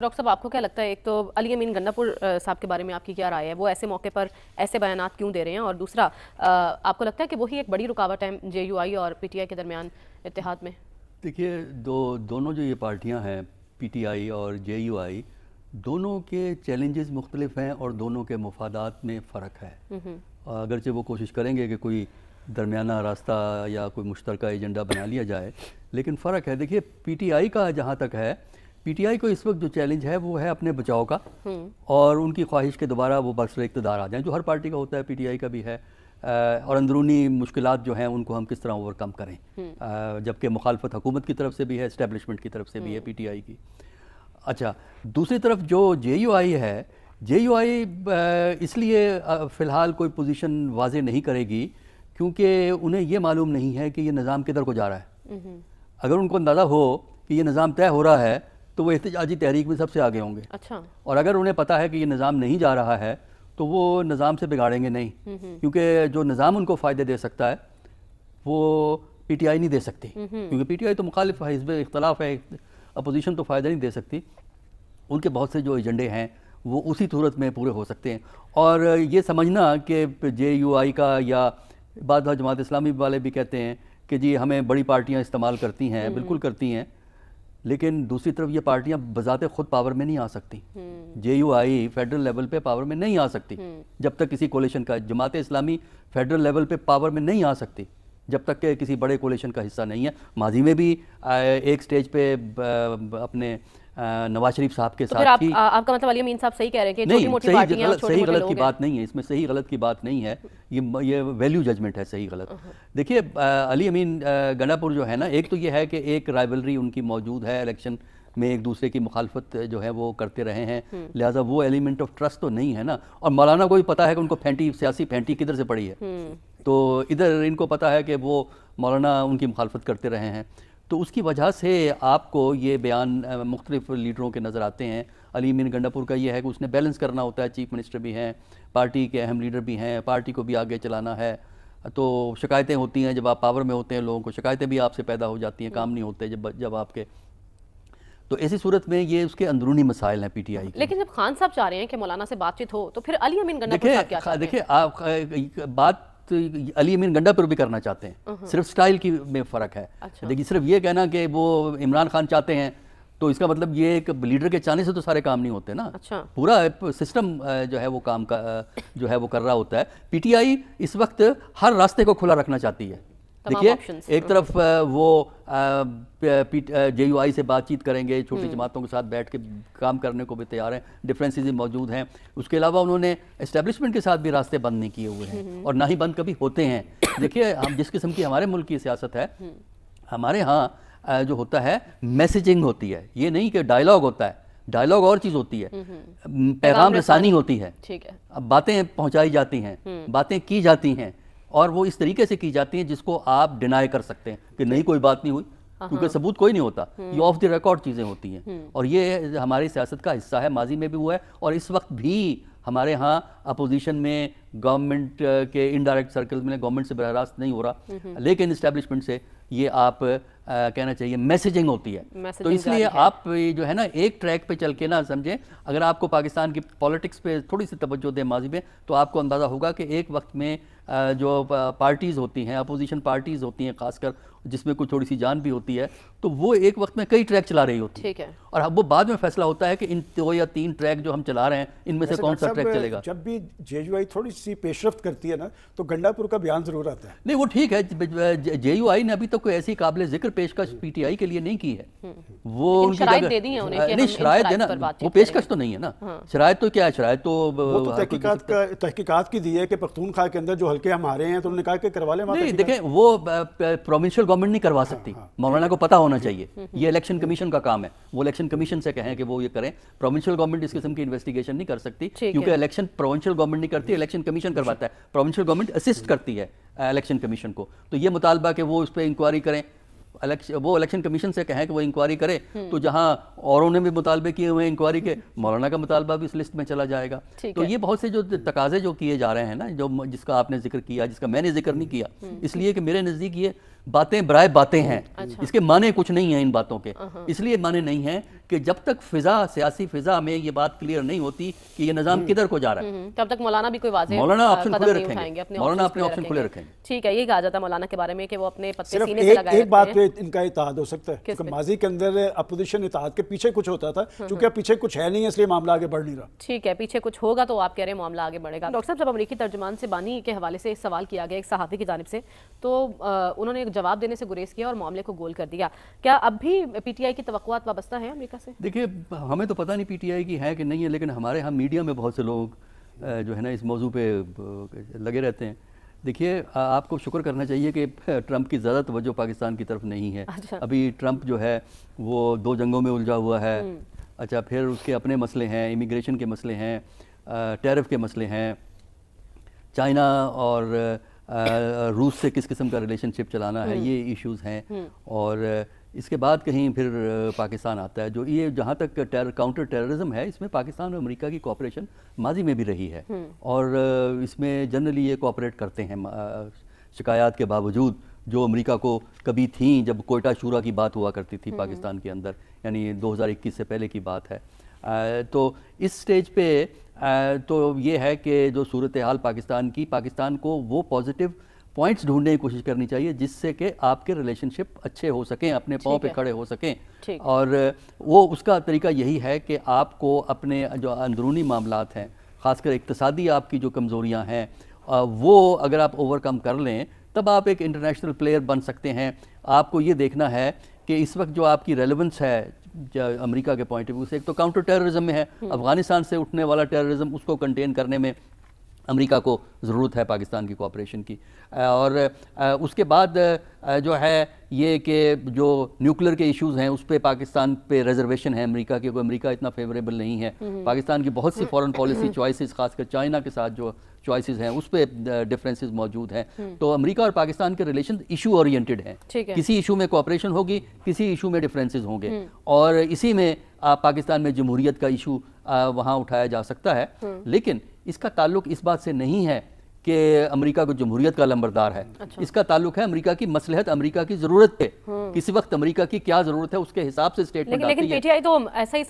Doctor صاحب آپ کو کیا لگتا ہے، ایک تو علی امین گنڈا پور صاحب کے بارے میں آپ کی کیا رائے ہے، وہ ایسے موقع پر ایسے بیانات کیوں دے رہے ہیں، اور دوسرا آپ کو لگتا ہے کہ وہی ایک بڑی رکاوٹ ہے جے یو آئی اور پی ٹی آئی کے درمیان اتحاد میں؟ دیکھیے دونوں جو یہ پارٹیاں ہیں پی ٹی آئی اور جے یو آئی، دونوں کے چیلنجز مختلف ہیں اور دونوں کے مفادات میں فرق ہے۔ اگرچہ وہ کوشش کریں گے کہ کوئی درمیانہ راستہ یا کوئی مشترکہ ایجنڈا بنا لیا جائے، لیکن فرق ہے۔ دیکھیے پی ٹی آئی کا جہاں تک ہے، پی ٹی آئی کو اس وقت جو چیلنج ہے وہ ہے اپنے بچاؤ کا، اور ان کی خواہش کے دوبارہ وہ برسر اقتدار آ جائیں، جو ہر پارٹی کا ہوتا ہے، پی ٹی آئی کا بھی ہے، اور اندرونی مشکلات جو ہیں ان کو ہم کس طرح اوورکم کریں، جبکہ مخالفت حکومت کی طرف سے بھی ہے، اسٹیبلشمنٹ کی طرف سے بھی ہے پی ٹی آئی کی۔ اچھا، دوسری طرف جو جے یو آئی ہے، جے یو آئی اس لیے فی الحال کوئی پوزیشن واضح نہیں کرے گی کیونکہ انہیں یہ معلوم نہیں ہے کہ یہ نظام کدھر کو جا رہا ہے۔ اگر ان کو اندازہ ہو کہ یہ نظام طے ہو رہا ہے تو وہ احتجاجی تحریک میں سب سے آگے ہوں گے، اور اگر انہیں پتہ ہے کہ یہ نظام نہیں جا رہا ہے تو وہ نظام سے بگاڑیں گے نہیں، کیونکہ جو نظام ان کو فائدے دے سکتا ہے وہ پی ٹی آئی نہیں دے سکتی، کیونکہ پی ٹی آئی تو مخالف حزب اختلاف ہے، اپوزیشن تو فائدہ نہیں دے سکتی۔ ان کے بہت سے جو ایجنڈے ہیں وہ اسی صورت میں پورے ہو سکتے ہیں، اور یہ سمجھنا کہ جے یو آئی کا یا بعض جماعت اسلامی والے بھی کہتے ہیں کہ جی ہمیں بڑی پارٹیاں استعمال کرتی ہیں، بالکل کرتی ہیں، لیکن دوسری طرف یہ پارٹیاں بذات خود پاور میں نہیں آ سکتی۔ جے یو آئی فیڈرل لیول پہ پاور میں نہیں آ سکتی جب تک کسی کولیشن کا، جماعت اسلامی فیڈرل لیول پہ پاور میں نہیں آ سکتی جب تک کہ کسی بڑے کولیشن کا حصہ نہیں ہے۔ ماضی میں بھی ایک سٹیج پہ اپنے نواز شریف صاحب کے ساتھ تھی۔ آپ کا مطلب علی امین صاحب صحیح کہہ رہے ہیں کہ چھوٹی موٹی پارٹیاں، صحیح غلط کی بات نہیں ہے، اس میں صحیح غلط کی بات نہیں ہے، یہ ویلیو ججمنٹ ہے صحیح غلط۔ دیکھیے علی امین گنڈا پور جو ہے نا، ایک تو یہ ہے کہ ایک رائیولری ان کی موجود ہے، الیکشن میں ایک دوسرے کی مخالفت جو ہے وہ کرتے رہے ہیں، لہٰذا وہ ایلیمنٹ آف ٹرسٹ تو نہیں ہے نا، اور مولانا کو بھی پتہ ہے کہ ان کو پھینٹی سیاسی پھینٹی کدھر سے پڑی ہے، تو ادھر ان کو پتہ ہے کہ وہ مولانا ان کی مخالفت کرتے رہے ہیں، تو اس کی وجہ سے آپ کو یہ بیان مختلف لیڈروں کے نظر آتے ہیں۔ علی امین گنڈا پور کا یہ ہے کہ اس نے بیلنس کرنا ہوتا ہے، چیف منسٹر بھی ہیں، پارٹی کے اہم لیڈر بھی ہیں، پارٹی کو بھی آگے چلانا ہے، تو شکایتیں ہوتی ہیں جب آپ پاور میں ہوتے ہیں، لوگوں کو شکایتیں بھی آپ سے پیدا ہو جاتی ہیں، کام نہیں ہوتے جب آپ کے، تو ایسی صورت میں یہ اس کے اندرونی مسائل ہیں پی ٹی آئی کے۔ لیکن جب خان صاحب چاہ رہے ہیں کہ مولانا سے بات چیت ہو تو پھر علی امین گنڈا پور صاحب کیا چاہتے ہیں؟ دیکھیں آپ بات علی امین گنڈا پر بھی کرنا چاہتے ہیں، صرف سٹائل کی میں فرق ہے۔ دیکھیے صرف یہ کہنا کہ وہ عمران خان چاہتے ہیں تو اس کا مطلب یہ ایک لیڈر کے چاہنے سے تو سارے کام نہیں ہوتے نا، پورا سسٹم جو ہے وہ کام جو ہے وہ کر رہا ہوتا ہے۔ پی ٹی آئی اس وقت ہر راستے کو کھلا رکھنا چاہتی ہے۔ دیکھیے ایک طرف وہ جے یو آئی سے بات چیت کریں گے، چھوٹی جماعتوں کے ساتھ بیٹھ کے کام کرنے کو بھی تیار ہیں، ڈفرینسز موجود ہیں، اس کے علاوہ انہوں نے اسٹیبلشمنٹ کے ساتھ بھی راستے بند نہیں کیے ہوئے ہیں، اور نہ ہی بند کبھی ہوتے ہیں۔ دیکھیے ہم جس قسم کی ہمارے ملک کی سیاست ہے، ہمارے ہاں جو ہوتا ہے میسیجنگ ہوتی ہے، یہ نہیں کہ ڈائلاگ ہوتا ہے، ڈائلاگ اور چیز ہوتی ہے، پیغام رسانی ہوتی ہے، اب باتیں پہنچائی جاتی ہیں، باتیں کی جاتی ہیں، اور وہ اس طریقے سے کی جاتی ہیں جس کو آپ ڈینائی کر سکتے ہیں کہ نہیں کوئی بات نہیں ہوئی، کیونکہ ثبوت کوئی نہیں ہوتا، یہ آف دی ریکارڈ چیزیں ہوتی ہیں، اور یہ ہماری سیاست کا حصہ ہے، ماضی میں بھی ہوا ہے، اور اس وقت بھی ہمارے ہاں اپوزیشن میں گورنمنٹ کے انڈائریکٹ سرکل میں گورنمنٹ سے براہ راست نہیں ہو رہا، لیکن اسٹیبلشمنٹ سے یہ آپ کہنا چاہیے میسیجنگ ہوتی ہے، تو اس لیے آپ جو ہے نا ایک ٹریک پہ چل کے نہ سمجھیں۔ اگر آپ کو پاکستان کی پالیٹکس پہ تھوڑی سی توجہ دیں ماضی میں، تو آپ کو اندازہ ہوگا کہ ایک وقت میں جو پارٹیز ہوتی ہیں، اپوزیشن پارٹیز ہوتی ہیں خاص کر، جس میں کوئی تھوڑی سی جان بھی ہوتی ہے، تو وہ ایک وقت میں کئی ٹریک چلا رہی ہوتی ہے، اور اب وہ بعد میں فیصلہ ہوتا ہے کہ ان 2 یا 3 ٹریک جو ہم چلا رہے ہیں ان میں سے کون سا ٹریک چلے گا۔ جب بھی جے یو آئی تھوڑی سی پیش رفت کرتی ہے نا تو گنڈا پور کا بیان ضرور آتا ہے۔ نہیں وہ ٹھیک ہے، جے یو آئی نے ابھی تک کوئی ایسی قابل ذکر پیشکش پی ٹی آئی کے لیے نہیں کی ہے، وہ ان کی جگہ نہیں شرائط دینا، وہ پیشکش تو نہیں ہے نا، شرائط تو کیا ہے، شرائط تو تحقیقات کی دی ہے کہ پختونخوا کے اندر جو حلقے ہمارے ہیں تو انہوں نے کہا کہ کروا لیں۔ نہیں دیکھیں وہ پروونشل گورنمنٹ نہیں کروا سکتی، مولانا کو پتہ ہونا چاہیے، یہ الیکشن کمیشن کا کام ہے، وہ الیکشن کمیشن سے کہیں کہ وہ یہ کریں، پروونشل گورنمنٹ اس قسم کی انویسٹیگیشن نہیں کر سکتی، کیونکہ الیکشن پروونشل گورنمنٹ نہیں کرتی، الیکشن کمیشن کرواتا ہے، پروونشل گورنمنٹ اسسٹ کرتی ہے الیکشن کمیشن کو، تو یہ مطالبہ کہ وہ اس پہ انکوائری کریں، وہ الیکشن کمیشن سے کہیں کہ وہ انکوائری کرے، تو جہاں اوروں نے بھی مطالبے کیے ہوئے ہیں انکوائری کے، مولانا کا مطالبہ بھی اس لسٹ میں چلا جائے گا۔ تو یہ بہت سے جو تقاضے جو کیے جا رہے ہیں نا، جو جس کا آپ نے ذکر کیا، جس کا میں نے ذکر نہیں کیا، اس لیے کہ میرے نزدیک یہ باتیں برائے باتیں ہیں، اس کے معنی کچھ نہیں ہیں ان باتوں کے، اس لیے معنی نہیں ہیں کہ جب تک سیاسی فضا میں یہ بات کلیئر نہیں ہوتی کہ یہ نظام کدھر کو جا رہا ہے، تب تک مولانا بھی کوئی واضح مولانا آپشن قدم کھلے نہیں رکھیں اٹھائیں گے، گے، مولانا اپنے آپشن کھلے رکھیں گے۔ ٹھیک ہے، یہ کہا جاتا ہے مولانا کے بارے میں کہ وہ اپنے پتے صرف سینے سے لگائے ایک بات رکھتے ہیں۔ پہ ان کا اتحاد ہو سکتا ہے کیونکہ ماضی کے اندر اپوزیشن اتحاد کے پیچھے کچھ ہوتا تھا، چونکہ اب پیچھے کچھ ہے نہیں ہے اس لیے معاملہ آگے بڑھ نہیں رہا۔ ٹھیک ہے، پیچھے کچھ ہوگا تو آپ کہہ رہے ہیں معاملہ آگے بڑھے گا۔ ڈاکٹر صاحب جب امریکی ترجمان سے بانی کے حوالے سے سوال کیا گیا ایک صحافی کی جانب سے تو انہوں نے جواب دینے سے گریز کیا اور معاملے کو گول کر دیا، کیا اب بھی پی ٹی آئی کی توقعات وابستہ ہیں امریکہ سے؟ دیکھیے ہمیں تو پتہ نہیں پی ٹی آئی کی ہے کہ نہیں ہے، لیکن ہمارے ہم میڈیا میں بہت سے لوگ جو ہے نا اس موضوع پہ لگے رہتے ہیں۔ دیکھیے آپ کو شکر کرنا چاہیے کہ ٹرمپ کی زیادہ توجہ پاکستان کی طرف نہیں ہے۔ ابھی ٹرمپ جو ہے وہ 2 جنگوں میں الجھا ہوا ہے، اچھا پھر اس کے اپنے مسئلے ہیں، امیگریشن کے مسئلے ہیں، ٹیرف کے مسئلے ہیں، چائنا اور روس سے کس قسم کا ریلیشن شپ چلانا ہے، یہ ایشوز ہیں، اور اس کے بعد کہیں پھر پاکستان آتا ہے۔ جو یہ جہاں تک کاؤنٹر ٹیررزم ہے، اس میں پاکستان اور امریکہ کی کوآپریشن ماضی میں بھی رہی ہے، اور اس میں جنرلی یہ کوآپریٹ کرتے ہیں شکایات کے باوجود جو امریکہ کو کبھی تھیں جب کوئٹہ شورا کی بات ہوا کرتی تھی پاکستان کے اندر، یعنی 2021 سے پہلے کی بات ہے۔ تو اس سٹیج پہ تو یہ ہے کہ جو صورتحال پاکستان کو وہ پازیٹیو پوائنٹس ڈھونڈنے کی کوشش کرنی چاہیے جس سے کہ آپ کے ریلیشن شپ اچھے ہو سکیں، اپنے پاؤں پہ کھڑے ہو سکیں، اور وہ اس کا طریقہ یہی ہے کہ آپ کو اپنے جو اندرونی معاملات ہیں، خاص کر اقتصادی آپ کی جو کمزوریاں ہیں، وہ اگر آپ اوور کم کر لیں تب آپ ایک انٹرنیشنل پلیئر بن سکتے ہیں۔ آپ کو یہ دیکھنا ہے کہ اس وقت جو آپ کی ریلیونس ہے امریکہ کے پوائنٹ آف ویو سے، ایک تو کاؤنٹر ٹیررزم میں ہے، افغانستان سے اٹھنے والا ٹیررزم، اس کو کنٹین کرنے میں امریکہ کو ضرورت ہے پاکستان کی کوآپریشن کی، اور اس کے بعد جو ہے یہ کہ جو نیوکلیر کے ایشوز ہیں اس پہ پاکستان پہ ریزرویشن ہے امریکہ کی، کوئی امریکہ اتنا فیوریبل نہیں ہے۔ پاکستان کی بہت سی فورن پالیسی چوائسز، خاص کر چائنا کے ساتھ جو چوائسز ہیں اس پہ ڈفرینسز موجود ہیں، تو امریکہ اور پاکستان کے ریلیشن ایشو اورینٹڈ ہیں، کسی ایشو میں کوآپریشن ہوگی، کسی ایشو میں ڈفرینسز ہوں گے، اور اسی میں پاکستان میں جمہوریت کا ایشو وہاں اٹھایا جا سکتا ہے، لیکن اس کا تعلق اس بات سے نہیں ہے کہ امریکہ کو جمہوریت کا لمبردار ہے، اس کا تعلق ہے امریکہ کی مصلحت، امریکہ کی ضرورت ہے، کسی وقت امریکہ کی کیا ضرورت ہے اس کے حساب سے اسٹیٹمنٹ آتی ہے۔ لیکن پی ٹی آئی تو ایسا ہی